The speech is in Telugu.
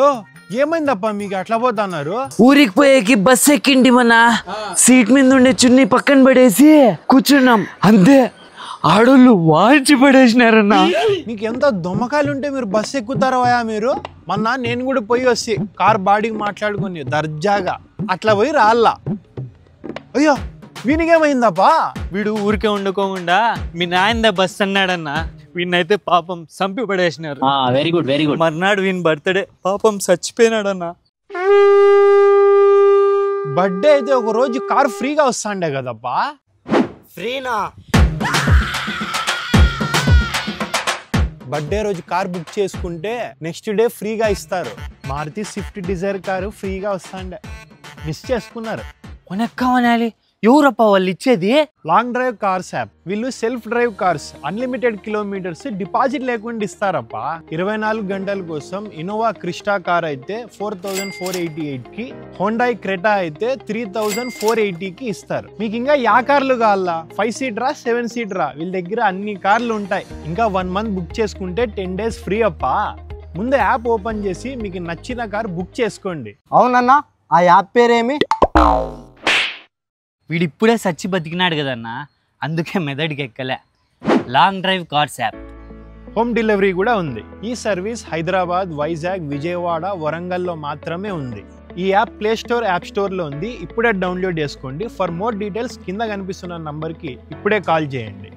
ఓ ఏమైందప్ప మీకు అట్లా పోతున్నారు? ఊరికి పోయేకి బస్ ఎక్కిండి మన సీట్ మీద ఉండే చున్నీ పక్కన పడేసి కూర్చున్నాం అంతే. ఆడోళ్ళు వాల్చి పడేసినారన్నా. మీకు ఎంత దొమ్మకాయలు ఉంటే మీరు బస్సు ఎక్కుతారా మీరు? మొన్న నేను కూడా పోయి వస్తే కార్ బాడీకి మాట్లాడుకుని దర్జాగా అట్లా పోయి రాళ్ళ. అయ్యో వీనికేమైందప్పా? వీడు ఊరికే ఉండుకోకుండా మీ నాయన బస్ అన్నాడన్నా. వీడినైతే పాపం చంపి పడేసినారు. Very good very good. మర్నాడు వీని బర్త్డే పాపం చచ్చిపోయినాడన్నా. బర్త్డే అయితే ఒక రోజు కార్ ఫ్రీగా వస్తాండే కదప్పా. ఫ్రీనా? బర్త్డే రోజు కార్ బుక్ చేసుకుంటే నెక్స్ట్ డే ఫ్రీగా ఇస్తారు. మారుతి స్విఫ్ట్ డిజైర్ కారు ఫ్రీగా వస్తాండే, మిస్ చేసుకున్నారు. కొనక్కమనాలి. ఎవరప్ప వాళ్ళు ఇచ్చేది? Long drive cars app. వీళ్ళు self drive cars unlimited kilometres deposit లేకుండా ఇస్తారప్ప. 24 గంటల కోసం ఇన్నోవా క్రిస్టా కార్ అయితే 4488 కి, హోండాయ్ క్రెటా అయితే 3480 కి ఇస్తారు. మీకు ఇంకా యా కార్లు కావాలా? 5 సీటరా 7 సీటరా? వీళ్ళ దగ్గర అన్ని కార్లు ఉంటాయి. ఇంకా 1 మంత్ బుక్ చేసుకుంటే 10 days ఫ్రీ అప్ప. ముందు యాప్ ఓపెన్ చేసి మీకు నచ్చిన కార్ బుక్ చేసుకోండి. అవునన్నా, ఆ యాప్ పేరేమి? వీడిప్పుడే సచ్చి బతికినాడు కదన్నా, అందుకే మెదడుకి ఎక్కలే. Long drive cars app. Home delivery కూడా ఉంది. ఈ సర్వీస్ హైదరాబాద్, వైజాగ్, విజయవాడ, వరంగల్లో మాత్రమే ఉంది. ఈ యాప్ ప్లే స్టోర్, యాప్ స్టోర్లో ఉంది. ఇప్పుడే డౌన్లోడ్ చేసుకోండి. ఫర్ మోర్ డీటెయిల్స్ కింద కనిపిస్తున్న నంబర్కి ఇప్పుడే కాల్ చేయండి.